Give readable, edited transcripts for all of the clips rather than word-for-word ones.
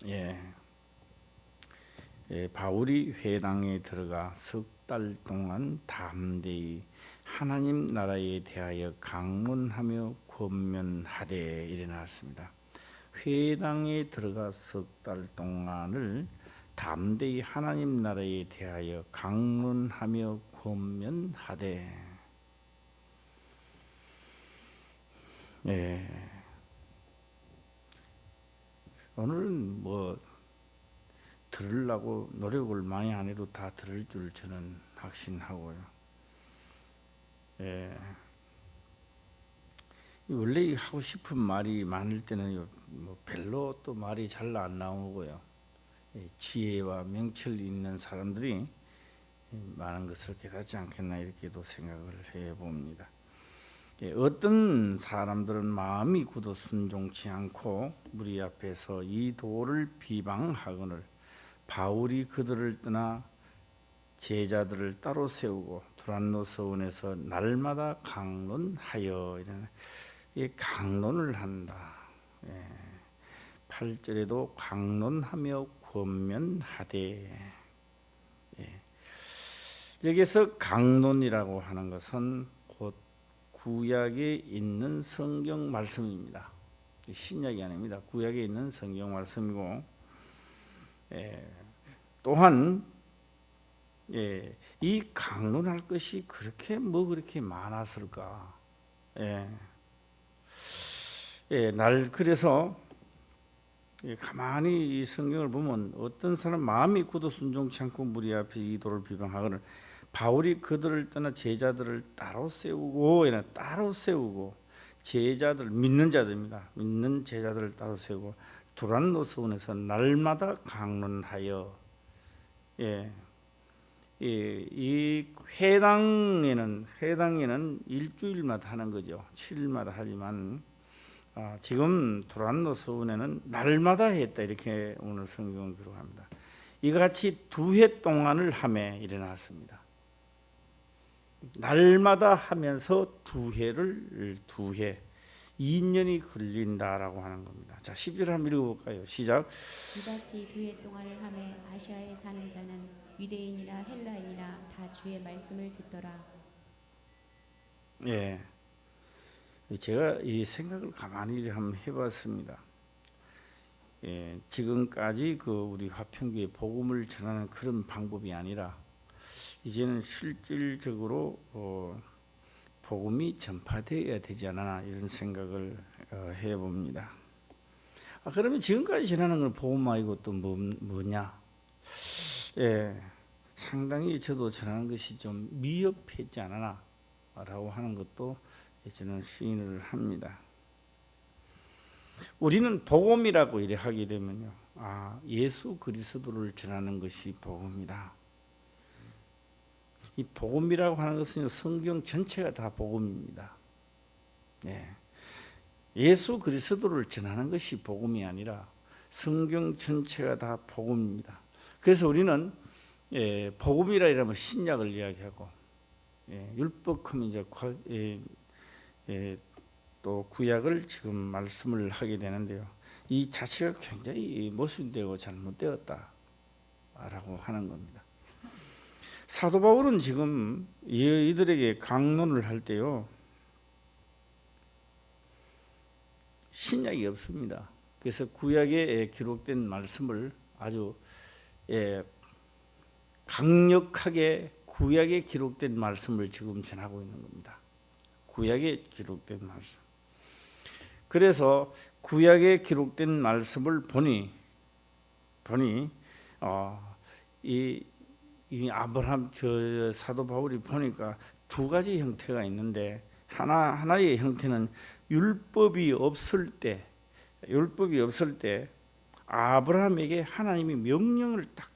예, 바울이 회당에 들어가 석 달 동안 담대히 하나님 나라에 대하여 강론하며 권면하되 이래 나왔습니다. 회당에 들어가 석 달 동안을 담대히 하나님 나라에 대하여 강론하며 권면하되. 예, 오늘은 뭐 들으려고 노력을 많이 안 해도 다 들을 줄 저는 확신하고요. 예, 원래 하고 싶은 말이 많을 때는 뭐 별로 또 말이 잘 안 나오고요. 지혜와 명철이 있는 사람들이 많은 것을 깨닫지 않겠나 이렇게도 생각을 해봅니다. 어떤 사람들은 마음이 굳어 순종치 않고 무리 앞에서 이 도를 비방하거늘 바울이 그들을 떠나 제자들을 따로 세우고 두란노 서원에서 날마다 강론하여 이런 강론을 한다. 8절에도 강론하며 권면하되. 여기서 강론이라고 하는 것은 곧 구약에 있는 성경 말씀입니다. 신약이 아닙니다. 구약에 있는 성경 말씀이고, 또한 이 강론할 것이 그렇게 많았을까? 그래서 가만히 이 성경을 보면 어떤 사람 마음이 굳어 순종치 않고 무리 앞에 이 도를 비방하거늘 바울이 그들을 떠나 제자들을 따로 세우고 제자들 믿는 자들입니다. 믿는 제자들을 따로 세우고 두란노 서원에서 날마다 강론하여. 이 회당에는 일주일마다 하는 거죠. 7일마다 하지만 지금 두란노 서원에는 날마다 했다 이렇게 오늘 성경은 기록합니다. 이같이 2회 동안을 하며 일어났습니다. 날마다 하면서 2회 2년이 걸린다라고 하는 겁니다. 자, 10절 한번 읽어볼까요? 시작. 이같이 2회 동안을 하며 아시아에 사는 자는 유대인이나 헬라인이나 다 주의 말씀을 듣더라. 예, 제가 이 생각을 가만히 한번 해봤습니다. 지금까지 우리 화평교회 복음을 전하는 그런 방법이 아니라 이제는 실질적으로 복음이 전파되어야 되지 않나 이런 생각을 해봅니다. 그러면 지금까지 전하는 건 복음 아니고 또 뭐냐? 상당히 저도 전하는 것이 좀 미흡했지 않나 라고 하는 것도 저는 시인을 합니다. 우리는 복음이라고 이래 하게 되면요, 예수 그리스도를 전하는 것이 복음이다. 이 복음이라고 하는 것은 성경 전체가 다 복음입니다. 예수 그리스도를 전하는 것이 복음이 아니라 성경 전체가 다 복음입니다. 그래서 우리는 복음이라 이러면 신약을 이야기하고, 율법하면 이제 또 구약을 지금 말씀을 하게 되는데요, 이 자체가 굉장히 모순되고 잘못되었다라고 하는 겁니다. 사도 바울은 지금 이들에게 강론을 할 때요, 신약이 없습니다. 그래서 구약에 기록된 말씀을 아주 강력하게 구약에 기록된 말씀을 지금 전하고 있는 겁니다. 구약에 기록된 말씀. 그래서 구약에 기록된 말씀을 보니 이 아브라함 사도 바울이 보니까 2가지 형태가 있는데, 하나의 형태는 율법이 없을 때 아브라함에게 하나님이 명령을 딱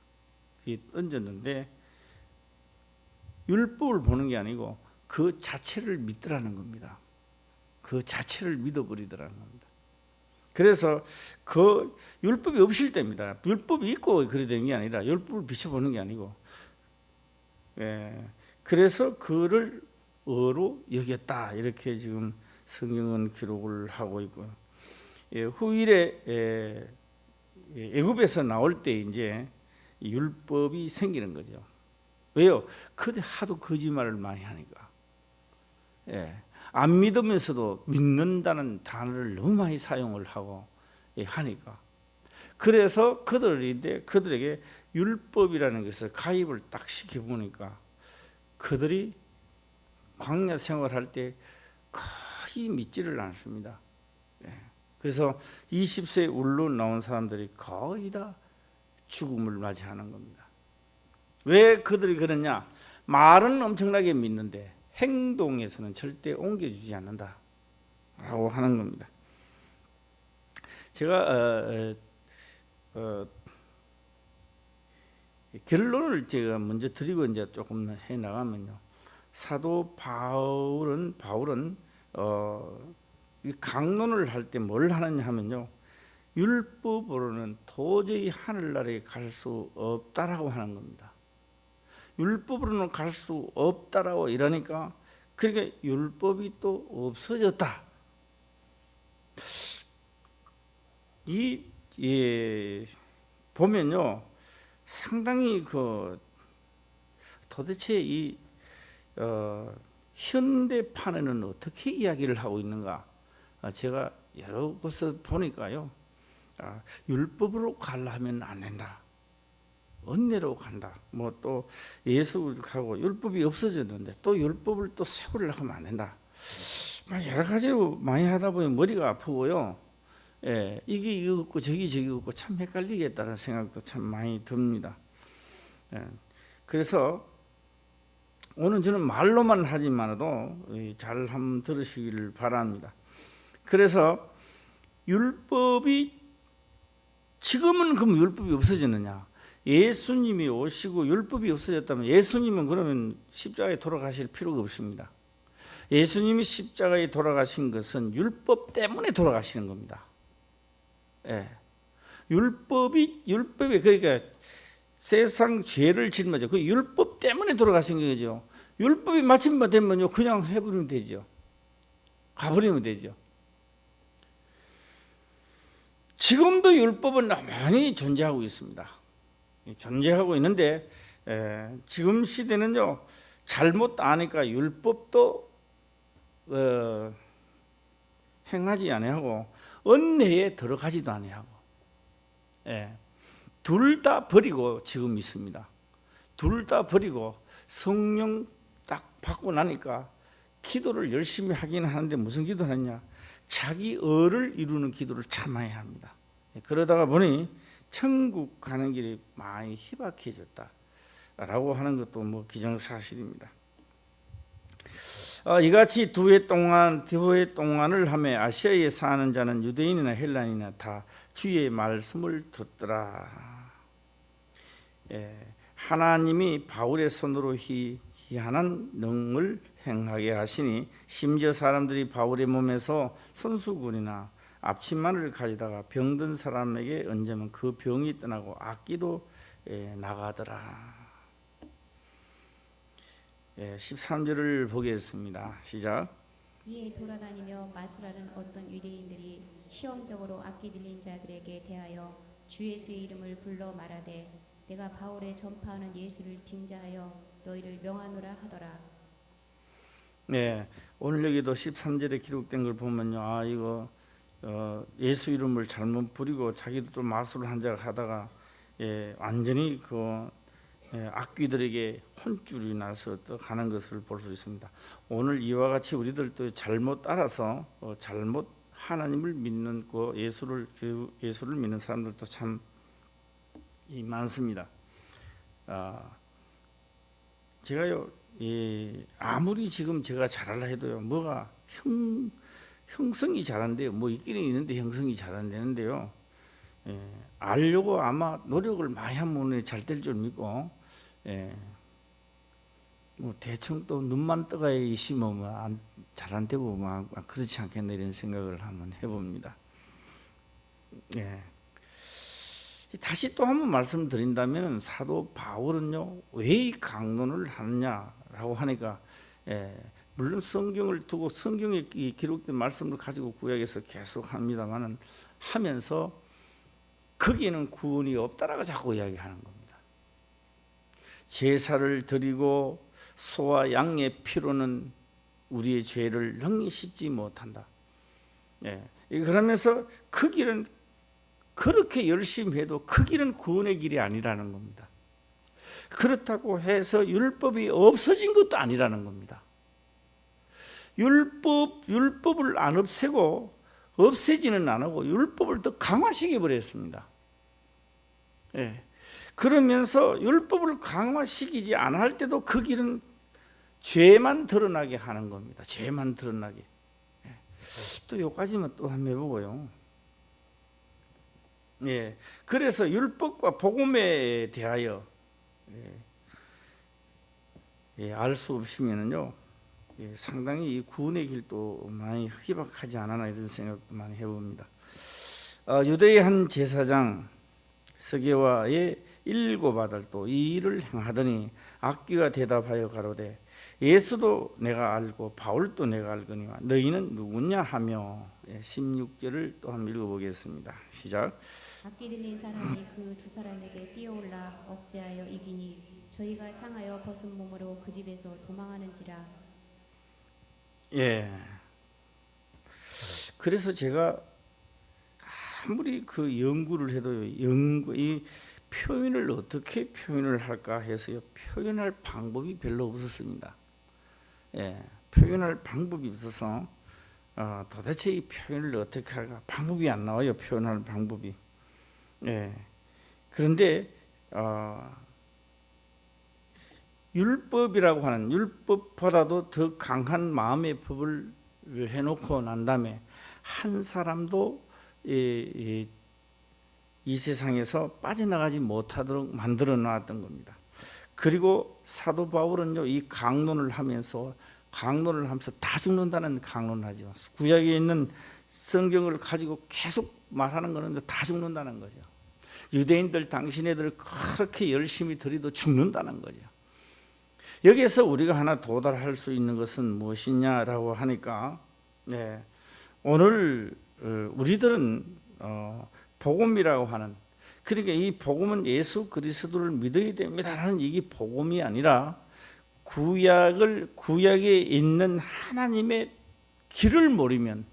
던졌는데 율법을 보는 게 아니고 그 자체를 믿더라는 겁니다. 그 자체를 믿어버리더라는 겁니다. 그래서 그 율법이 없을 때입니다. 율법이 있고 그래 되는 게 아니라 율법을 비춰보는 게 아니고, 그래서 그를 의로 여겼다 이렇게 지금 성경은 기록을 하고 있고요. 후일에 애굽에서 나올 때 이제 율법이 생기는 거죠. 왜요? 그들 하도 거짓말을 많이 하니까. 안 믿으면서도 믿는다는 단어를 너무 많이 사용을 하고 하니까. 그래서 그들에게 율법이라는 것을 가입을 딱 시켜보니까 그들이 광야 생활할 때 거의 믿지를 않습니다. 그래서 20세 울로 나온 사람들이 거의 다 죽음을 맞이하는 겁니다. 왜 그들이 그러냐? 말은 엄청나게 믿는데 행동에서는 절대 옮겨주지 않는다라고 하는 겁니다. 제가 결론을 제가 먼저 드리고 이제 조금 해 나가면요. 사도 바울은 이 강론을 할 때 뭘 하느냐 하면요. 율법으로는 도저히 하늘나라에 갈 수 없다라고 하는 겁니다. 율법으로는 갈 수 없다라고 이러니까 그러니까 율법이 또 없어졌다. 보면요. 상당히 도대체 이 현대판에는 어떻게 이야기를 하고 있는가? 제가 여러 곳을 보니까요. 율법으로 가려면 안 된다. 은혜로 간다. 뭐 또 예수하고 율법이 없어졌는데 또 율법을 또 세우려고 하면 안 된다. 여러 가지로 많이 하다 보면 머리가 아프고요. 이게 이거 없고 저기 없고 참 헷갈리겠다는 생각도 참 많이 듭니다. 그래서 오늘 저는 말로만 하지만도 잘 한번 들으시기를 바랍니다. 그래서 율법이 지금은 그럼 율법이 없어졌느냐? 예수님이 오시고 율법이 없어졌다면 예수님은 그러면 십자가에 돌아가실 필요가 없습니다. 예수님이 십자가에 돌아가신 것은 율법 때문에 돌아가시는 겁니다. 율법이 그러니까 세상 죄를 짊어져 그 율법 때문에 돌아가신 거죠. 율법이 마침만 되면요 그냥 해버리면 되죠. 가버리면 되죠. 지금도 율법은 많이 존재하고 있습니다. 존재하고 있는데 지금 시대는요 잘못 아니까 율법도 행하지 아니하고 은혜에 들어가지도 아니하고 둘 다 버리고 지금 있습니다. 둘 다 버리고 성령 딱 받고 나니까 기도를 열심히 하긴 하는데 무슨 기도를 하냐? 자기 의를 이루는 기도를 참아야 합니다. 그러다가 보니 천국 가는 길이 많이 희박해졌다라고 하는 것도 뭐 기정사실입니다. 이같이 두 해 동안을 하며 아시아에 사는 자는 유대인이나 헬라인이나 다 주의 말씀을 듣더라. 하나님이 바울의 손으로 희한한 능을 행하게 하시니 심지어 사람들이 바울의 몸에서 손수건이나 앞치마를 가지다가 병든 사람에게 얹으면 그 병이 떠나고 악기도 나가더라. 13절을 보겠습니다. 시작. 이에 돌아다니며 마술하는 어떤 유대인들이 시험적으로 악기 들린 자들에게 대하여 주 예수의 이름을 불러 말하되 내가 바울의 전파하는 예수를 빙자하여 너희를 명하노라 하더라. 오늘 여기도 13절에 기록된 걸 보면요, 이거 예수 이름을 잘못 부리고 자기도 또 마술을 한 자가 하다가 완전히 악귀들에게 혼쭐이 나서 또 가는 것을 볼 수 있습니다. 오늘 이와 같이 우리들도 잘못 따라서 잘못 하나님을 믿는 예수를 믿는 사람들도 참 많습니다. 제가요 아무리 지금 제가 잘하려 해도요 뭐가 형성이 잘 안 돼요. 뭐 있기는 있는데 형성이 잘 안 되는데요. 알려고 아마 노력을 많이 하면 잘 될 줄 믿고 뭐 대충 또 눈만 떠가 있으면 잘 안 되고 막 그렇지 않겠나 이런 생각을 한번 해봅니다. 다시 또 한번 말씀드린다면 사도 바울은요 왜 이 강론을 하느냐라고 하니까 물론 성경을 두고 성경에 기록된 말씀을 가지고 구약에서 계속 합니다만은 하면서 거기에는 구원이 없다라고 자꾸 이야기하는 겁니다. 제사를 드리고 소와 양의 피로는 우리의 죄를 능히 씻지 못한다. 그러면서 그 길은 그렇게 열심히 해도 그 길은 구원의 길이 아니라는 겁니다. 그렇다고 해서 율법이 없어진 것도 아니라는 겁니다. 율법을 안 없애고 없애지는 안 하고 율법을 더 강화시켜 버렸습니다. 그러면서 율법을 강화시키지 않을 때도 그 길은 죄만 드러나게 하는 겁니다. 죄만 드러나게. 또 여기까지만 또 한번 해보고요. 그래서 율법과 복음에 대하여 알 수 없으면은요, 상당히 이 구원의 길도 많이 희박하지 않았나 이런 생각도 많이 해봅니다. 유대의 한 제사장 스게와의 7 아들도 이 일을 행하더니 악귀가 대답하여 가로되 예수도 내가 알고 바울도 내가 알거니와 너희는 누구냐 하며 16절을 또 한번 읽어보겠습니다. 시작. 악기 들린 사람이 그 두 사람에게 뛰어올라 억제하여 이기니 저희가 상하여 벗은 몸으로 그 집에서 도망하는지라. 그래서 제가 아무리 그 연구를 해도 이 표현을 어떻게 표현을 할까 해서요, 표현할 방법이 별로 없었습니다. 표현할 방법이 없어서 도대체 이 표현을 어떻게 할까 방법이 안 나와요. 표현할 방법이. 그런데 율법이라고 하는, 율법보다도 더 강한 마음의 법을 해놓고 난 다음에 한 사람도 이 세상에서 빠져나가지 못하도록 만들어 놨던 겁니다. 그리고 사도 바울은요, 이 강론을 하면서 다 죽는다는 강론을 하죠. 구약에 있는 성경을 가지고 계속 말하는 것은 다 죽는다는 거죠. 유대인들 당신네들 그렇게 열심히 드려도 죽는다는 거죠. 여기에서 우리가 하나 도달할 수 있는 것은 무엇이냐라고 하니까, 오늘 우리들은 복음이라고 하는, 그러니까 이 복음은 예수 그리스도를 믿어야 됩니다라는 이게 복음이 아니라 구약에 있는 하나님의 길을 모르면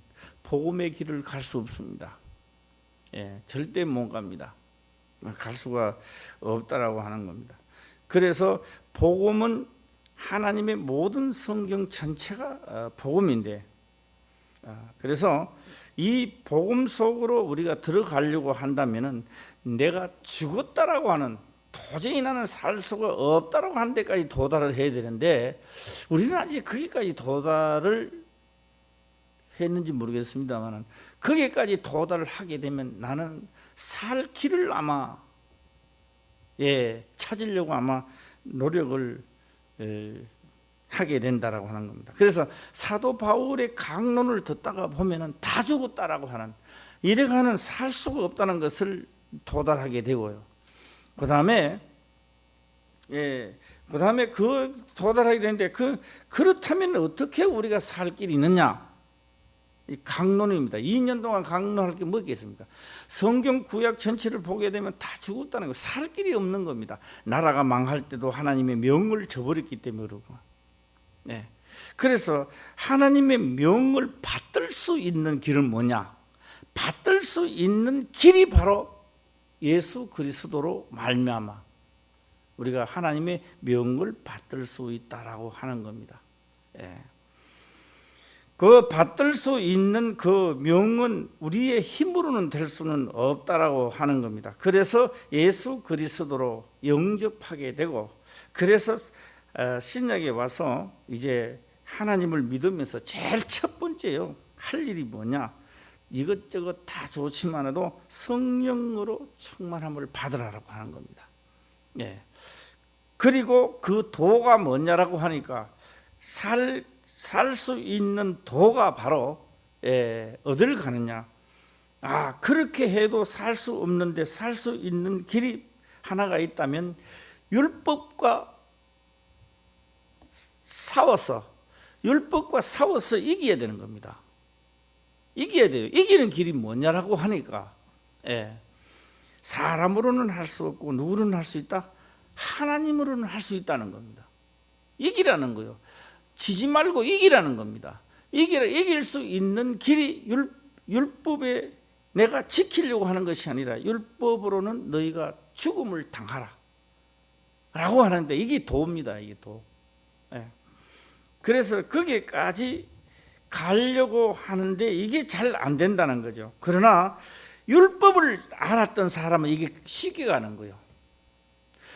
복음의 길을 갈 수 없습니다. 절대 못 갑니다. 갈 수가 없다라고 하는 겁니다. 그래서 복음은 하나님의 모든 성경 전체가 복음인데, 그래서 이 복음 속으로 우리가 들어가려고 한다면은 내가 죽었다라고 하는, 도저히 나는 살 수가 없다라고 하는 데까지 도달을 해야 되는데, 우리는 아직 거기까지 도달을 했는지 모르겠습니다만, 거기까지 도달을 하게 되면 나는 살 길을 아마 찾으려고 아마 노력을 하게 된다라고 하는 겁니다. 그래서 사도 바울의 강론을 듣다가 보면은 다 죽었다라고 하는, 이래가는 살 수가 없다는 것을 도달하게 되고요. 그 다음에 그 도달하게 되는데, 그렇다면 어떻게 우리가 살 길이 있느냐? 이 강론입니다. 2년 동안 강론할 게 뭐 있겠습니까? 성경 구약 전체를 보게 되면 다 죽었다는 거, 살 길이 없는 겁니다. 나라가 망할 때도 하나님의 명을 저버렸기 때문에 그러고. 그래서 하나님의 명을 받들 수 있는 길은 뭐냐? 받들 수 있는 길이 바로 예수 그리스도로 말미암아 우리가 하나님의 명을 받들 수 있다라고 하는 겁니다. 그 받들 수 있는 그 명은 우리의 힘으로는 될 수는 없다라고 하는 겁니다. 그래서 예수 그리스도로 영접하게 되고, 그래서 신약에 와서 이제 하나님을 믿으면서 제일 첫 번째요 할 일이 뭐냐? 이것저것 다 좋지만도 성령으로 충만함을 받으라고 하는 겁니다. 그리고 그 도가 뭐냐라고 하니까 살 수 있는 도가 바로 어딜 가느냐? 그렇게 해도 살 수 없는데 살 수 있는 길이 하나가 있다면 율법과 싸워서 이겨야 되는 겁니다. 이겨야 돼요. 이기는 길이 뭐냐라고 하니까 사람으로는 할 수 없고 누구는 할 수 있다? 하나님으로는 할 수 있다는 겁니다. 이기라는 거요. 지지 말고 이기라는 겁니다. 이길 수 있는 길이 율법에 내가 지키려고 하는 것이 아니라 율법으로는 너희가 죽음을 당하라 라고 하는데 이게 도입니다. 이게 도. 예. 그래서 거기까지 가려고 하는데 이게 잘 안 된다는 거죠. 그러나 율법을 알았던 사람은 이게 쉽게 가는 거예요.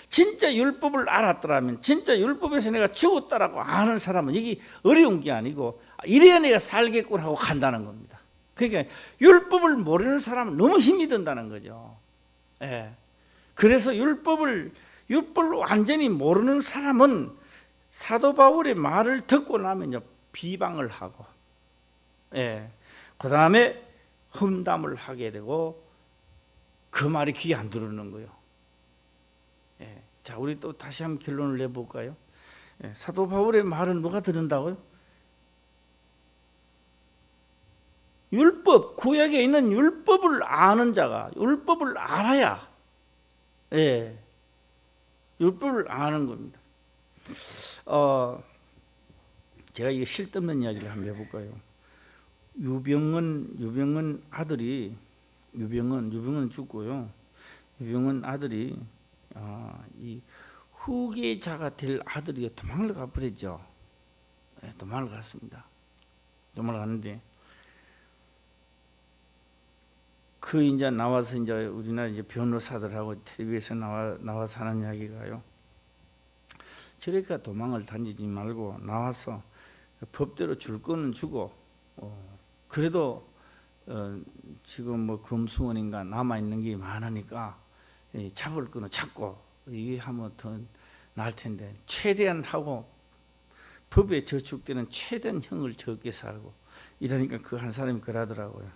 진짜 율법을 알았더라면, 진짜 율법에서 내가 죽었다라고 아는 사람은 이게 어려운 게 아니고 이래야 내가 살겠구나 하고 간다는 겁니다. 그러니까 율법을 모르는 사람은 너무 힘이 든다는 거죠. 예. 그래서 율법을 완전히 모르는 사람은 사도 바울의 말을 듣고 나면요 비방을 하고, 예, 그 다음에 험담을 하게 되고 그 말이 귀에 안 들어오는 거예요. 예. 자, 우리 또 다시 한번 결론을 내볼까요? 예. 사도 바울의 말은 누가 들은다고요? 율법, 구약에 있는 율법을 아는 자가, 율법을 알아야, 예, 율법을 아는 겁니다. 제가 이 실없는 이야기를 한번 해볼까요? 유병은 아들이 유병은 죽고요. 유병은 아들이 이 후계자가 될 아들이 도망을 가버렸죠. 네, 도망을 갔습니다. 도망을 갔는데 그 이제 나와서 이제 우리나라 이제 변호사들하고 텔레비에서 나와서 하는 이야기가요. 저렇게 도망을 다니지 말고 나와서 법대로 줄 거는 주고, 그래도 지금 뭐 금수원인가 남아 있는 게 많으니까 잡을 거는 잡고 이게 하면 더 나을 텐데 최대한 하고 법에 저축되는 최대한 형을 적게 살고 이러니까 그 한 사람이 그러더라고요.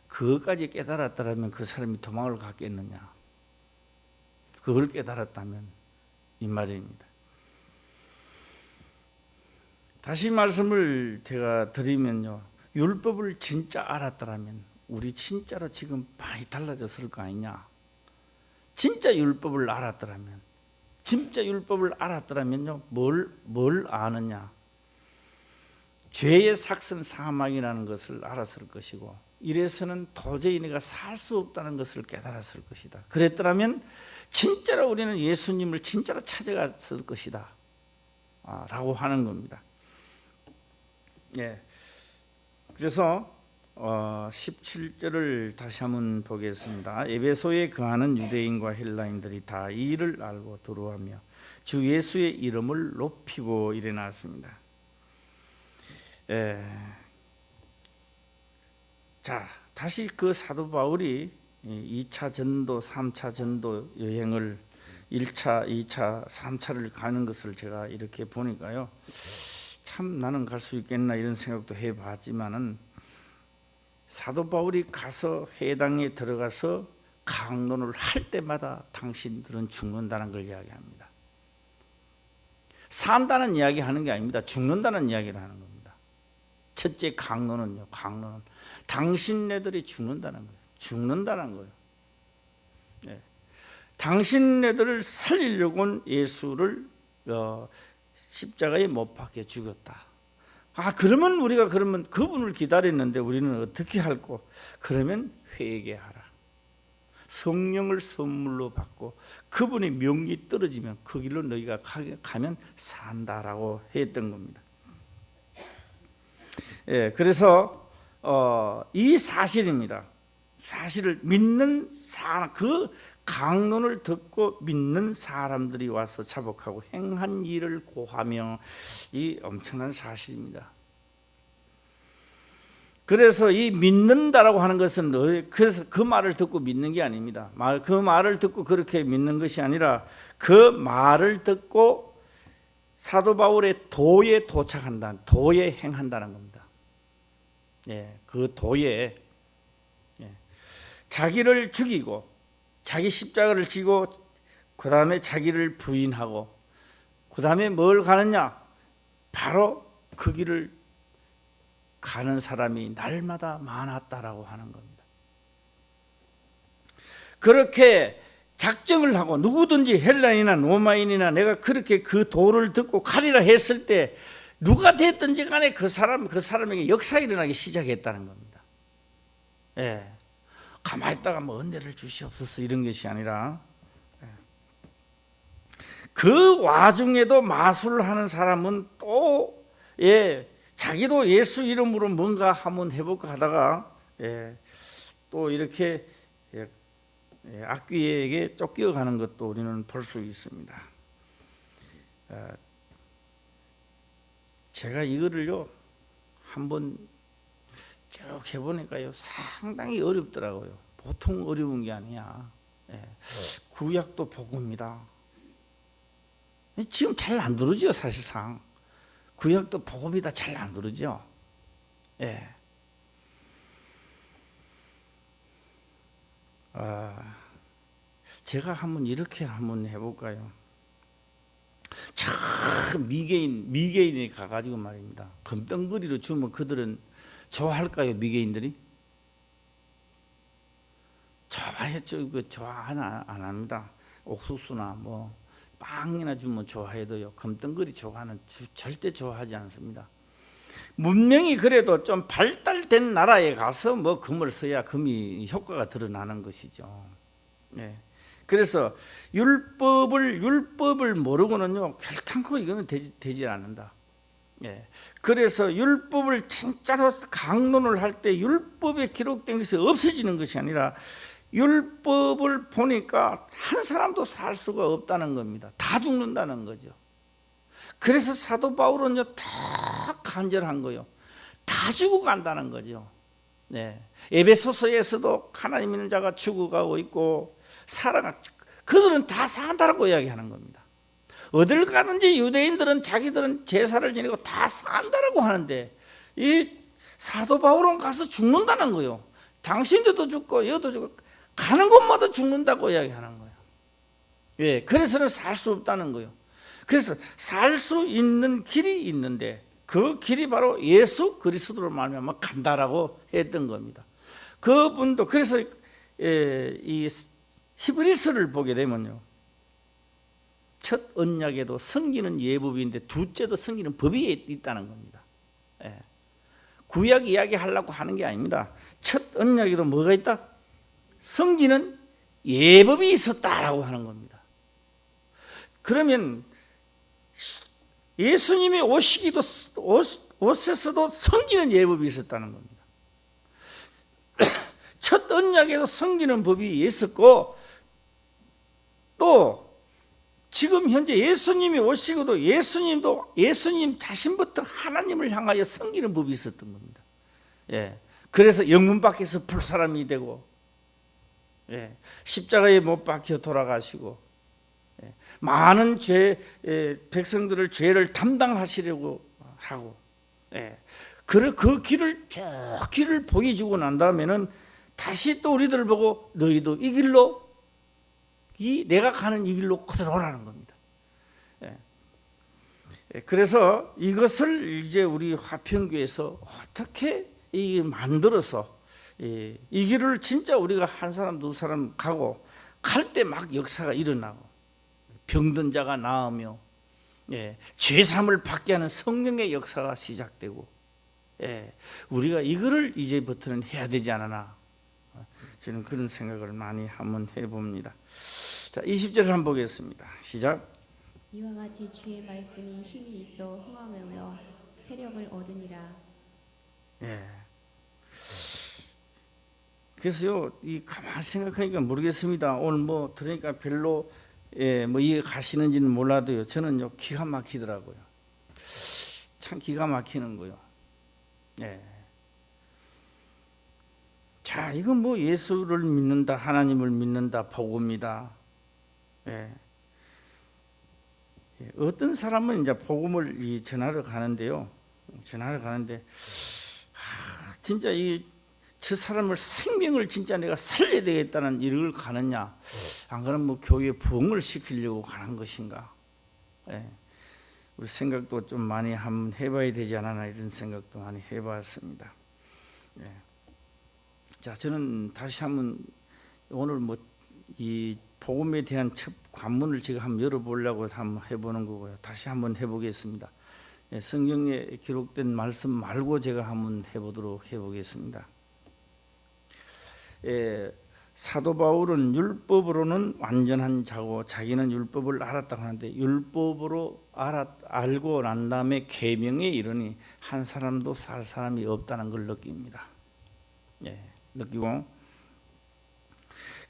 그것까지 깨달았더라면 그 사람이 도망을 갔겠느냐. 그걸 깨달았다면 이 말입니다. 다시 말씀을 제가 드리면요, 율법을 진짜 알았더라면 우리 진짜로 지금 많이 달라졌을 거 아니냐. 진짜 율법을 알았더라면요 뭘 아느냐. 죄의 삭선 사망이라는 것을 알았을 것이고, 이래서는 도저히 내가 살 수 없다는 것을 깨달았을 것이다. 그랬더라면 진짜로 우리는 예수님을 진짜로 찾아갔을 것이다 라고 하는 겁니다. 예. 그래서 17절을 다시 한번 보겠습니다. 에베소에 거하는 유대인과 헬라인들이 다 이 일을 알고 두려워하며 주 예수의 이름을 높이고 일어났습니다. 자, 다시 그 사도 바울이 2차 전도, 3차 전도 여행을 1차, 2차, 3차를 가는 것을 제가 이렇게 보니까요, 참 나는 갈 수 있겠나 이런 생각도 해봤지만은 사도 바울이 가서 회당에 들어가서 강론을 할 때마다 당신들은 죽는다는 걸 이야기합니다. 산다는 이야기 하는 게 아닙니다. 죽는다는 이야기를 하는 겁니다. 첫째 강론은 당신네들이 죽는다는 거예요. 예. 당신네들을 살리려고는 예수를 십자가에 못 박혀 죽였다. 그러면 우리가 그분을 기다렸는데 우리는 어떻게 할꼬? 그러면 회개하라. 성령을 선물로 받고 그분의 명이 떨어지면 그 길로 너희가 가면 산다라고 했던 겁니다. 예, 그래서 이 사실입니다. 사실을 믿는 사람, 그 강론을 듣고 믿는 사람들이 와서 자복하고 행한 일을 고하며, 이 엄청난 사실입니다. 그래서 이 믿는다라고 하는 것은 그래서 그 말을 듣고 믿는 게 아닙니다. 그 말을 듣고 그렇게 믿는 것이 아니라 그 말을 듣고 사도 바울의 도에 도착한다, 도에 행한다는 겁니다. 예, 그 도에 자기를 죽이고 자기 십자가를 지고 그 다음에 자기를 부인하고 그 다음에 뭘 가느냐? 바로 그 길을 가는 사람이 날마다 많았다라고 하는 겁니다. 그렇게 작정을 하고 누구든지 헬라인이나 로마인이나 내가 그렇게 그 도를 듣고 가리라 했을 때 누가 됐든지 간에 그 사람에게 역사가 일어나기 시작했다는 겁니다. 예. 가만히 있다가 뭐 은혜를 주시옵소서 이런 것이 아니라 그 와중에도 마술하는 사람은 또 자기도 예수 이름으로 뭔가 한번 해볼까 하다가 또 이렇게 악귀에게 쫓겨가는 것도 우리는 볼 수 있습니다. 제가 이거를요 한번 쭉 해보니까요 상당히 어렵더라고요. 보통 어려운 게 아니야. 구약도 복음이다. 지금 잘 안 들으죠. 사실상 구약도 복음이다 잘 안 들으죠. 제가 한번 이렇게 한번 해볼까요? 참 미개인이 가가지고 말입니다. 금덩거리로 주면 그들은 좋아할까요? 미개인들이? 좋아했죠. 좋아하나 안 합니다. 옥수수나 뭐 빵이나 주면 좋아해도요. 금덩거리 좋아하는 절대 좋아하지 않습니다. 문명이 그래도 좀 발달된 나라에 가서 뭐 금을 써야 금이 효과가 드러나는 것이죠. 그래서 율법을 모르고는요 결탄코 이거는 되지 않는다. 그래서 율법을 진짜로 강론을 할 때 율법에 기록된 것이 없어지는 것이 아니라 율법을 보니까 한 사람도 살 수가 없다는 겁니다. 다 죽는다는 거죠. 그래서 사도 바울은요 다 간절한 거요. 다 죽어간다는 거죠. 에베소서에서도 하나님 있는 자가 죽어가고 있고 그들은 다 산다라고 이야기하는 겁니다. 어딜 가든지 유대인들은 자기들은 제사를 지내고 다 산다라고 하는데 이 사도 바울은 가서 죽는다는 거예요. 당신들도 죽고 여도 죽고 가는 곳마다 죽는다고 이야기하는 거예요. 그래서는 살 수 없다는 거예요. 그래서 살 수 있는 길이 있는데 그 길이 바로 예수 그리스도로 말미암아 간다라고 했던 겁니다. 그분도 그래서 이 히브리서를 보게 되면요 첫 언약에도 섬기는 예법인데 둘째도 섬기는 법이 있다는 겁니다. 구약 이야기하려고 하는 게 아닙니다. 첫 언약에도 뭐가 있다? 섬기는 예법이 있었다라고 하는 겁니다. 그러면 예수님이 오셔서도 섬기는 예법이 있었다는 겁니다. 첫 언약에도 섬기는 법이 있었고 또 지금 현재 예수님이 오시고도 예수님 자신부터 하나님을 향하여 섬기는 법이 있었던 겁니다. 그래서 영문 밖에서 불사람이 되고 십자가에 못 박혀 돌아가시고 많은 백성들을 죄를 담당하시려고 하고 그 길을 보여주고 난 다음에는 다시 또 우리들 보고 너희도 이 길로 내가 가는 이 길로 그대로 오라는 겁니다. 그래서 이것을 이제 우리 화평교에서 어떻게 만들어서 이 길을 진짜 우리가 한 사람 두 사람 가고 갈 때 막 역사가 일어나고 병든 자가 나으며 죄사함을 받게 하는 성령의 역사가 시작되고 우리가 이거를 이제부터는 해야 되지 않나 저는 그런 생각을 많이 한번 해봅니다. 자, 20절을 한번 보겠습니다. 시작. 이와 같이 주의 말씀이 힘이 있어 흥황하며 세력을 얻으니라. 그래서요, 이 가만히 생각하니까 모르겠습니다. 오늘 뭐 들으니까 별로 뭐 이해 가시는지는 몰라도요. 저는요 기가 막히더라고요. 참 기가 막히는 거요. 자, 이건 뭐 예수를 믿는다, 하나님을 믿는다, 복음이다. 어떤 사람은 이제 복음을 전하러 가는데요. 진짜 저 사람을 생명을 진짜 내가 살려야 되겠다는 일을 가느냐, 안 그러면 뭐 교회에 부흥을 시키려고 가는 것인가. 우리 생각도 좀 많이 한번 해봐야 되지 않나 이런 생각도 많이 해봤습니다. 자, 저는 다시 한번 오늘 뭐 이 복음에 대한 첫 관문을 제가 한번 열어보려고 한번 해보는 거고요. 다시 한번 해보겠습니다. 성경에 기록된 말씀 말고 제가 한번 해보겠습니다. 사도 바울은 율법으로는 완전한 자고 자기는 율법을 알았다고 하는데, 율법으로 알고 난 다음에 계명에 이르니 한 사람도 살 사람이 없다는 걸 느낍니다. 느끼고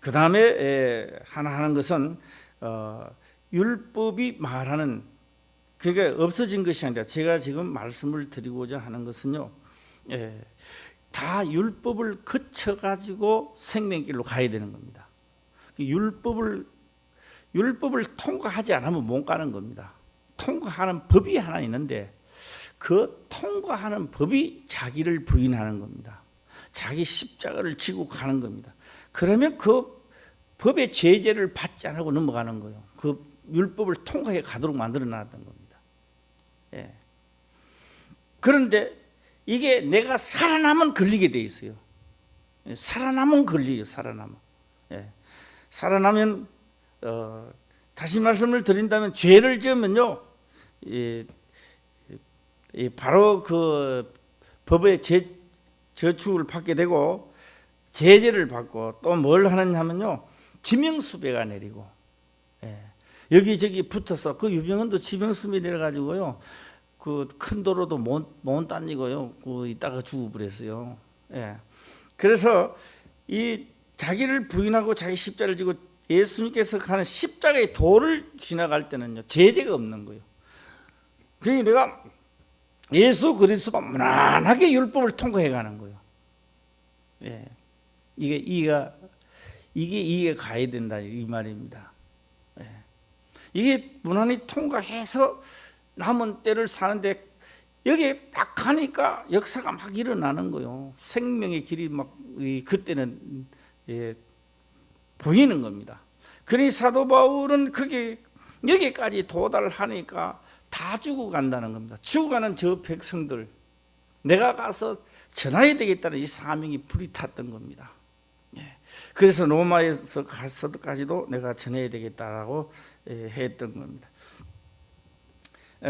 그 다음에 하나 하는 것은 율법이 말하는, 그게 없어진 것이 아니라 제가 지금 말씀을 드리고자 하는 것은요, 다 율법을 거쳐가지고 생명길로 가야 되는 겁니다. 율법을 통과하지 않으면 못 가는 겁니다. 통과하는 법이 하나 있는데 그 통과하는 법이 자기를 부인하는 겁니다. 자기 십자가를 지고 가는 겁니다. 그러면 그 법의 제재를 받지 않고 넘어가는 거예요. 그 율법을 통과해 가도록 만들어 놨던 겁니다. 그런데 이게 내가 살아나면 걸리게 돼 있어요. 살아나면 걸려요. 살아나면 다시 말씀을 드린다면, 죄를 지으면요, 바로 그 법의 저축을 받게 되고 제재를 받고, 또 뭘 하느냐면요, 지명수배가 내리고, 여기저기 붙어서 그 유병헌도 지명수배 내려가지고요, 그 큰 도로도 못 다니고요, 이따가 죽어 버렸어요. 그래서 이 자기를 부인하고 자기 십자가를 지고 예수님께서 가는 십자가의 도를 지나갈 때는요, 제재가 없는 거예요. 그러니까 내가 예수 그리스도 무난하게 율법을 통과해 가는 거예요. 이게 이해가 가야 된다 이 말입니다. 이게 무난히 통과해서 남은 때를 사는데, 여기에 딱 가니까 역사가 막 일어나는 거예요. 생명의 길이 막 그때는 보이는 겁니다. 그러니 사도 바울은 여기까지 도달하니까 다 죽어간다는 겁니다. 죽어가는 저 백성들, 내가 가서 전해야 되겠다는 이 사명이 불이 탔던 겁니다. 그래서 로마에서 가서까지도 내가 전해야 되겠다라고 했던 겁니다.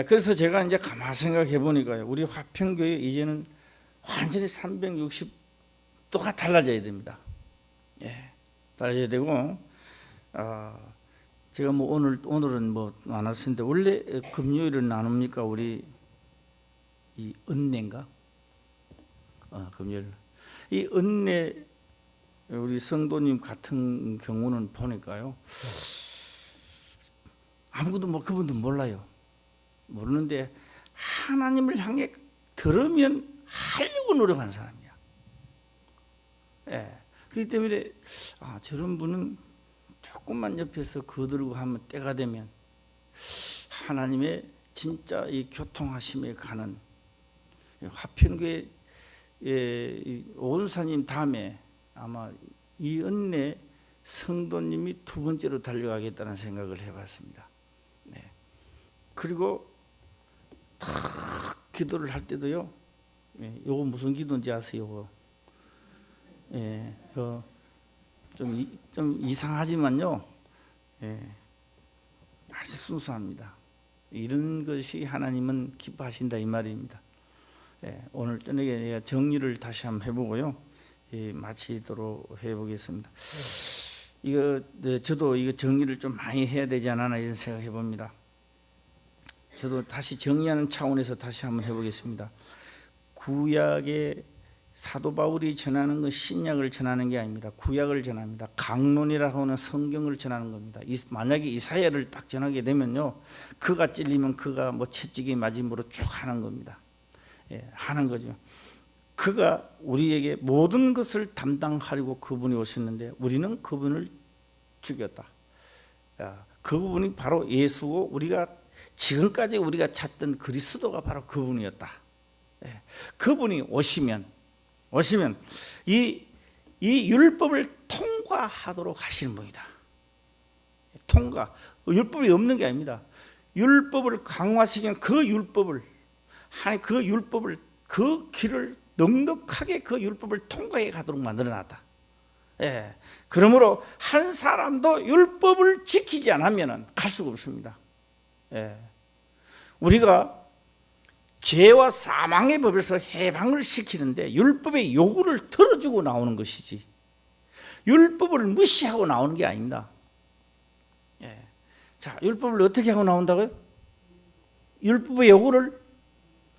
그래서 제가 이제 가만히 생각해 보니까요, 우리 화평교회 이제는 완전히 360도가 달라져야 됩니다. 달라져야 되고, 제가 뭐 오늘은 뭐 나눴는데, 원래 금요일은 나눕니까? 우리 이 은혜인가? 금요일. 이 은혜, 우리 성도님 같은 경우는 보니까요, 아무것도 그분도 몰라요. 모르는데 하나님을 향해 들으면 하려고 노력하는 사람이야. 그렇기 때문에 저런 분은 조금만 옆에서 거들고 하면 때가 되면 하나님의 진짜 이 교통하심에 가는 화평교회 오은사님 다음에 아마 이 은혜 성도님이 두 번째로 달려가겠다는 생각을 해봤습니다. 그리고 탁 기도를 할 때도요, 요거 무슨 기도인지 아세요? 좀 이상하지만요, 아주 순수합니다. 이런 것이 하나님은 기뻐하신다 이 말입니다. 오늘 저녁에 정리를 다시 한번 해보고요, 마치도록 해보겠습니다. 저도 이거 정리를 좀 많이 해야 되지 않나 이런 생각 해봅니다. 저도 다시 정리하는 차원에서 다시 한번 해보겠습니다. 구약의 사도 바울이 전하는 건 신약을 전하는 게 아닙니다. 구약을 전합니다. 강론이라고 하는 성경을 전하는 겁니다. 만약에 이사야를 딱 전하게 되면요, 그가 찔리면 그가 뭐 채찍이 맞음으로 쭉 하는 겁니다. 하는 거죠. 그가 우리에게 모든 것을 담당하려고 그분이 오셨는데 우리는 그분을 죽였다. 그분이 바로 예수고, 우리가 지금까지 우리가 찾던 그리스도가 바로 그분이었다. 그분이 오시면 이 율법을 통과하도록 하시는 분이다. 율법이 없는 게 아닙니다. 율법을 강화시키는 그 율법을 그 길을 넉넉하게 그 율법을 통과해 가도록 만들어놨다. 예. 그러므로 한 사람도 율법을 지키지 않으면 갈 수가 없습니다. 예. 우리가 죄와 사망의 법에서 해방을 시키는데 율법의 요구를 들어주고 나오는 것이지 율법을 무시하고 나오는 게 아닙니다. 예. 자, 율법을 어떻게 하고 나온다고요? 율법의 요구를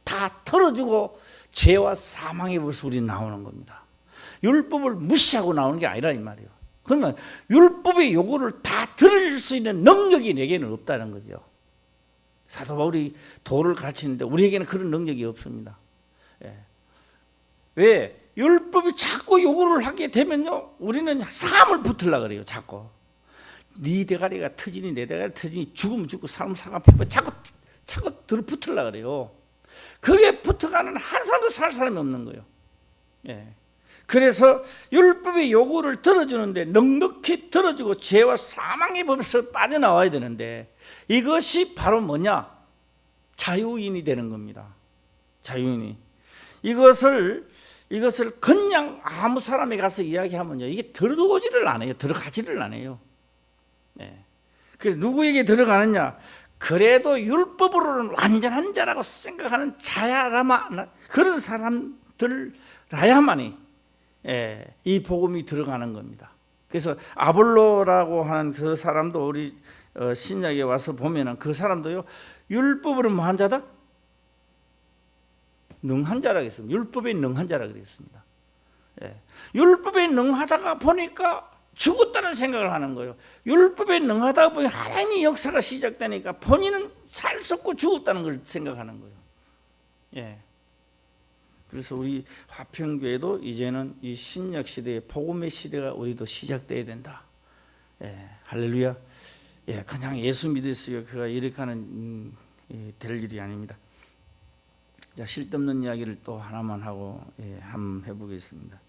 다 들어주고 죄와 사망의 법에서 우리는 나오는 겁니다. 율법을 무시하고 나오는 게 아니라 이 말이에요. 그러면 율법의 요구를 다 들을 수 있는 능력이 내게는 없다는 거죠. 사도 바울이 도를 가르치는데 우리에게는 그런 능력이 없습니다. 예. 왜? 율법이 자꾸 요구를 하게 되면요, 우리는 사함을 붙으려고 그래요. 자꾸 네 대가리가 터지니 내 대가리 터지니 죽으면 죽고 살면 살면 자꾸 들어붙으려고 그래요. 그게 붙어가는 한 사람도 살 사람이 없는 거예요. 예. 그래서 율법의 요구를 들어주는데 넉넉히 들어주고 죄와 사망의 법에서 빠져나와야 되는데 이것이 바로 뭐냐? 자유인이 되는 겁니다. 자유인이. 이것을 그냥 아무 사람에 가서 이야기하면요, 이게 들어오지를 않아요. 들어가지를 않아요. 예. 그래서 누구에게 들어가느냐? 그래도 율법으로는 완전한 자라고 생각하는 자야라만, 그런 사람들라야만이 이 복음이 들어가는 겁니다. 그래서 아볼로라고 하는 그 사람도 우리 신약에 와서 보면은 그 사람도요, 율법으로 뭐한 자다? 능한 자라고 했습니다. 율법에 능한 자라고 그랬습니다. 율법에 능하다가 보니까 죽었다는 생각을 하는 거예요. 율법에 능하다가 보니 하나님의 역사가 시작되니까 본인은 살 수 없고 죽었다는 걸 생각하는 거예요. 예. 그래서 우리 화평교회도 이제는 이 신약 시대의 복음의 시대가 우리도 시작돼야 된다. 예. 할렐루야. 예. 그냥 예수 믿으세요. 그가 이렇게 하는 될 일이 아닙니다. 자, 쓸데없는 이야기를 또 하나만 하고 한번 해보겠습니다.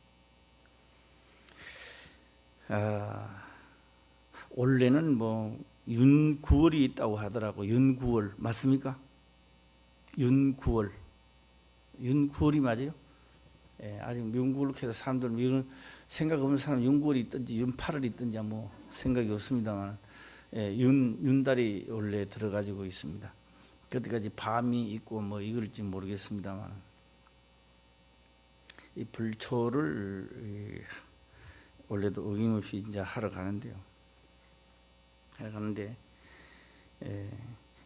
원래는 뭐 윤구월이 있다고 하더라고. 윤구월 맞습니까? 윤구월이 맞아요? 아직 윤구월 해서 사람들은 생각 없는 사람 윤구월이 있든지 윤팔을 있든지 뭐 생각이 없습니다만 윤달이 원래 들어가지고 있습니다. 그때까지 밤이 있고 뭐 이걸지 모르겠습니다만 이 불초를 원래도 어김없이 이제 하러 가는데요.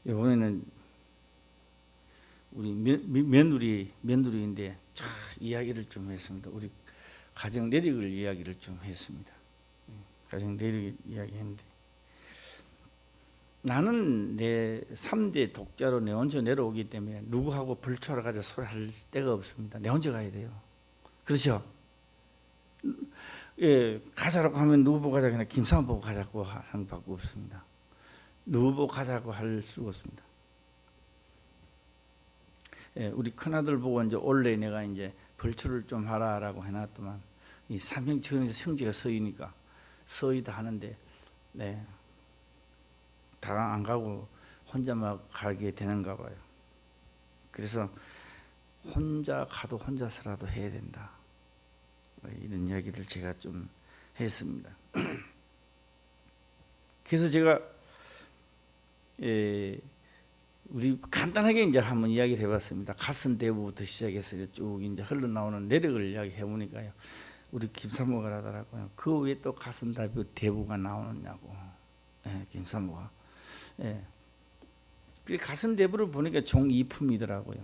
이번에는 우리 며느리인데 이야기를 좀 했습니다. 우리 가정 내력을 이야기를 좀 했습니다. 가정 내력 이야기했는데 나는 내 3대 독자로 내 혼자 내려오기 때문에 누구하고 불초하러 가자 소리 할 데가 없습니다. 내 혼자 가야 돼요. 그렇죠? 예, 가자라고 하면 누구 보고 가자 그냥 김상훈 보고 가자고 하는 밖에 없습니다. 누구 보고 가자고 할 수가 없습니다. 예, 우리 큰아들 보고 이제 원래 내가 이제 벌초를 좀 하라라고 해놨더만 이 삼형제에서 형제가 서이니까 서이다 하는데 다 안 가고 혼자만 가게 되는가 봐요. 그래서 혼자 가도 혼자서라도 해야 된다. 이런 이야기를 제가 좀 했습니다. 그래서 제가 우리 간단하게 이제 한번 이야기를 해봤습니다. 가슴 대부부터 시작해서 쭉 이제 흘러나오는 내력을 이야기해 보니까요. 우리 김사모가 하더라고요. 그 위에 또 가슴 대부가 나오느냐고. 김사모가. 그 가슴 대부를 보니까 종이품이더라고요.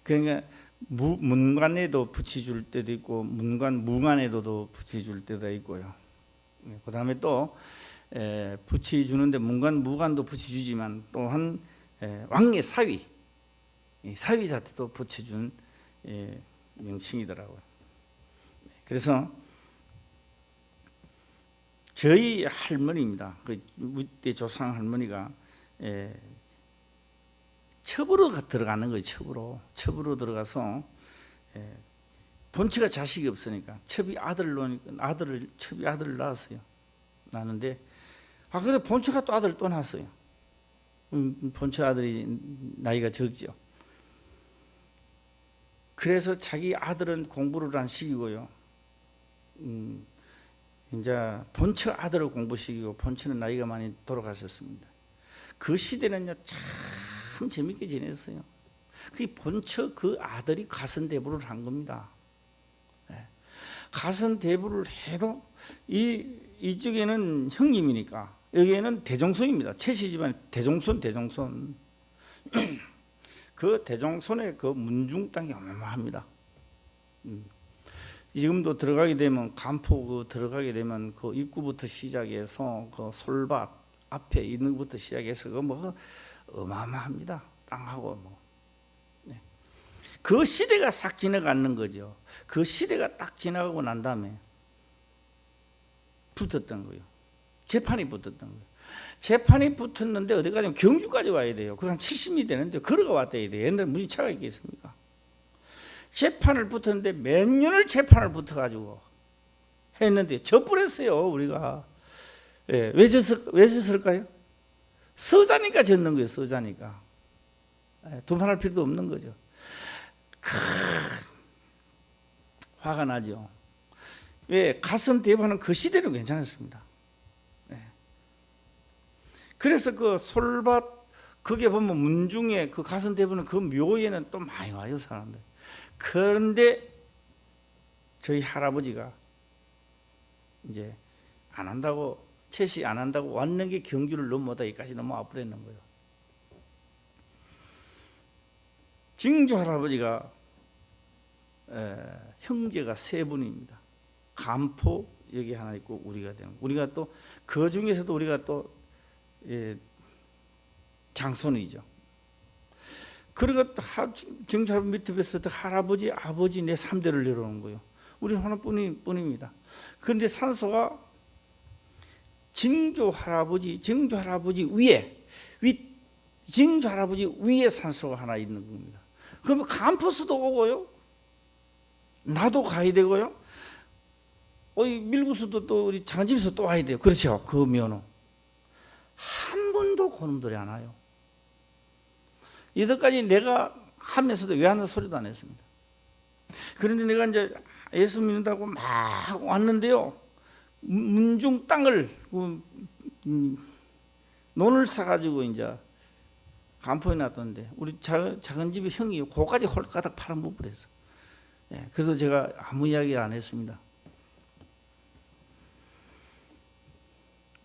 그러니까 문관에도 붙여줄 때도 있고 무관에도 붙여줄 때도 있고요. 그 다음에 또 붙여주는데 무관도 붙여주지만 또한 왕의 사위 자체도 붙여준 명칭이더라고요. 그래서 저희 할머니입니다. 그 우리 조상 할머니가 첩으로 들어가는 거예요. 첩으로 들어가서 본처가 자식이 없으니까 첩이 아들을 낳았어요. 낳는데 근데 본처가 또 아들을 또 낳았어요. 본처 아들이 나이가 적죠. 그래서 자기 아들은 공부를 안 시키고요. 이제 본처 아들을 공부시키고 본처는 나이가 많이 돌아가셨습니다. 그 시대는요 참 재밌게 지냈어요. 그 본처 그 아들이 가선대부를 한 겁니다. 가선대부를 해도 이쪽에는 형님이니까 여기에는 대종손입니다. 최씨 집안 대종손. 그 대종손의 그 문중 땅이 어마어마합니다. 지금도 들어가게 되면 간포 그 들어가게 되면 그 입구부터 시작해서 그 솔밭 앞에 있는 것부터 시작해서 그 뭐 어마어마합니다. 땅하고 뭐. 그 시대가 싹 지나가는 거죠. 그 시대가 딱 지나가고 난 다음에 붙었던 거예요. 재판이 붙었던 거예요. 재판이 붙었는데 어디 가냐면 경주까지 와야 돼요. 그건 70이 되는데 걸어가 왔대야 돼요. 옛날에 무슨 차가 있겠습니까? 재판을 붙었는데 몇 년을 재판을 붙어가지고 했는데 져버렸어요. 우리가. 왜 졌을까요? 서자니까 졌는 거예요. 서자니까. 두말할 필요도 없는 거죠. 화가 나죠. 왜? 가선대부는 그 시대는 괜찮았습니다. 그래서 그 솔밭 거기에 보면 문중에 그 가선대부는 그 묘에는 또 많이 와요 사람들. 그런데 저희 할아버지가 이제 안 한다고 채시 안 한다고 왔는 게 경주를 넘어다 여기까지 넘어와 버렸는 거예요. 증조 할아버지가 형제가 세 분입니다. 간포 여기 하나 있고 우리가 되는. 우리가 또 그 중에서도 우리가 또 장손이죠. 그리고 증조 할아버지 밑에서 할아버지, 아버지 내 3대를 내려오는 거예요. 우리는 하나뿐입니다. 그런데 산소가 증조 할아버지 위에 증조 할아버지 위에 산소가 하나 있는 겁니다. 그러면 간포스도 오고요. 나도 가야 되고요. 밀구수도 또 우리 장집에서 또 와야 돼요. 그렇죠. 그 면허. 한 번도 그놈들이 안 와요. 이때까지 내가 하면서도 왜 하는 소리도 안 했습니다. 그런데 내가 이제 예수 믿는다고 막 왔는데요. 문중 땅을 논을 사가지고 이제 간포에 놨던데 우리 작은 집에 형이 고까지 홀가닥 팔아먹어버렸어. 그래서 제가 아무 이야기 안 했습니다.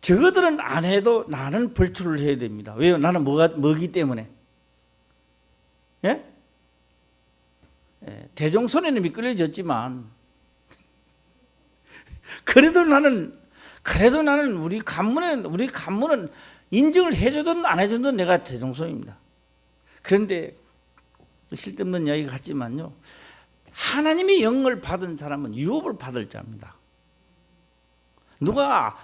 저거들은 안 해도 나는 벌초를 해야 됩니다. 왜요? 나는 뭐기 때문에. 대종손에는 미끌려졌지만 그래도 나는 우리 간문은 인정을 해주든 안 해주든 내가 대종손입니다. 그런데 쓸데없는 이야기 같지만요. 하나님의 영을 받은 사람은 유업을 받을 자입니다. 누가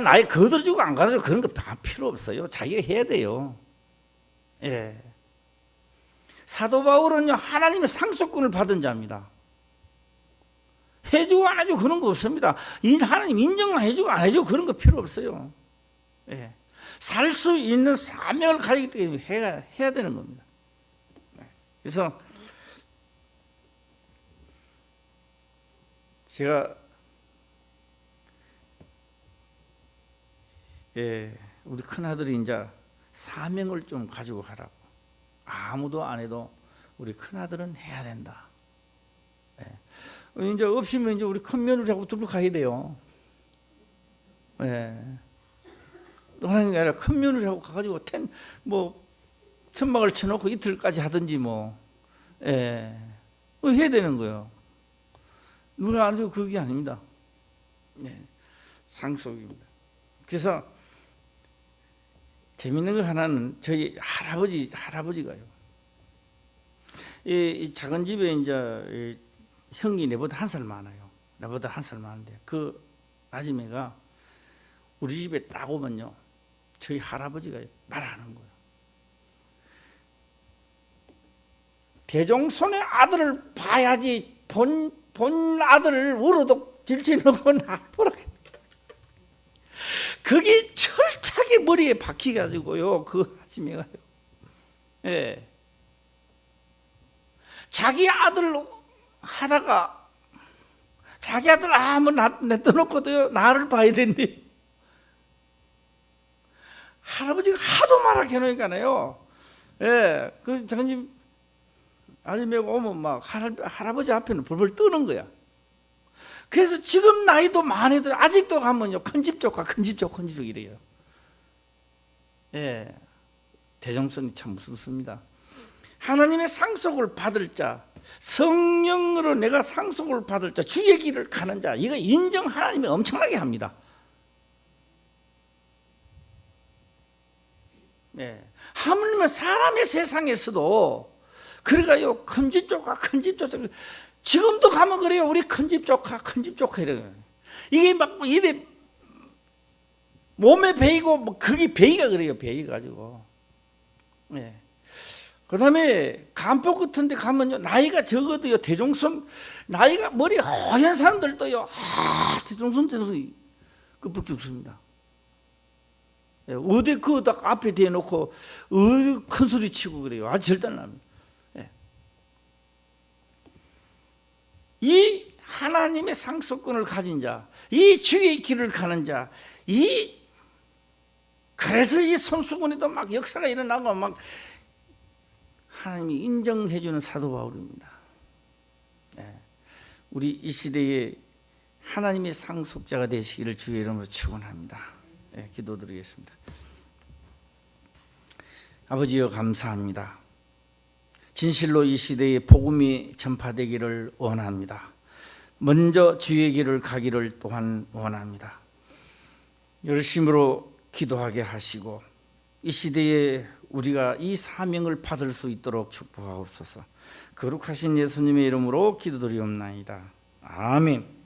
나에 거들어주고 안 거들어주고 그런 거 필요 없어요. 자기가 해야 돼요. 사도 바울은요 하나님의 상속권을 받은 자입니다. 해주고 안 해주고 그런 거 없습니다. 하나님 인정 안 해주고 안 해주고 그런 거 필요 없어요. 살 수 있는 사명을 가지기 때문에 해야 되는 겁니다. 그래서 제가 우리 큰아들이 이제 사명을 좀 가지고 가라고. 아무도 안 해도 우리 큰아들은 해야 된다. 이제 없으면 이제 우리 큰 며느리하고 둘러 가야 돼요. 하는 게 아니라 큰 며느리하고 가가지고 천막을 쳐놓고 이틀까지 하든지 해야 되는 거예요. 누가 안 해도 그게 아닙니다. 상속입니다. 그래서 재밌는 거 하나는 저희 할아버지가요. 이 작은 집에 이제 형이 내보다 1살 많아요. 나보다 1살 많은데 그 아줌매가 우리 집에 딱 오면요, 저희 할아버지가 말하는 거예요. 대종손의 아들을 봐야지 본 아들을 울어도 질치놓고 나보라. 그게 철저하게 머리에 박혀가지고요. 그 아줌매가요. 자기 아들 하다가 자기 아들 아무 내떠놓고도요 나를 봐야 된대. 할아버지가 하도 말하게 해놓으니까요. 예, 그 장님 아줌마가 오면 막 할아버지 앞에는 벌벌 떠는 거야. 그래서 지금 나이도 많이도 아직도 가면요 큰 집 조카 이래요. 예, 대종선이 참 무섭습니다. 하나님의 상속을 받을 자, 성령으로 내가 상속을 받을 자, 주의 길을 가는 자, 이거 인정 하나님이 엄청나게 합니다. 네. 하물며 사람의 세상에서도 그래가요 큰 집 조카 지금도 가면 그래요. 우리 큰 집 조카 이래요. 이게 막 입에 몸에 베이고 뭐 그게 베이가 그래요. 베이 가지고. 네. 그다음에 간포 같은 데 가면요 나이가 적어도요 대종손 나이가 머리 허연 사람들도요 대종손 그밖에 없습니다. 어디 그 딱 앞에 대놓고 어디 큰 소리 치고 그래요. 아주 절단납니다. 예. 이 하나님의 상속권을 가진 자, 이 주의 길을 가는 자, 그래서 이 손수건에도 막 역사가 일어나고 막 하나님이 인정해주는 사도 바울입니다. 예. 우리 이 시대에 하나님의 상속자가 되시기를 주의 이름으로 축원합니다. 네, 기도드리겠습니다. 아버지여 감사합니다. 진실로 이 시대에 복음이 전파되기를 원합니다. 먼저 주의 길을 가기를 또한 원합니다. 열심으로 기도하게 하시고 이 시대에 우리가 이 사명을 받을 수 있도록 축복하옵소서. 거룩하신 예수님의 이름으로 기도드리옵나이다. 아멘.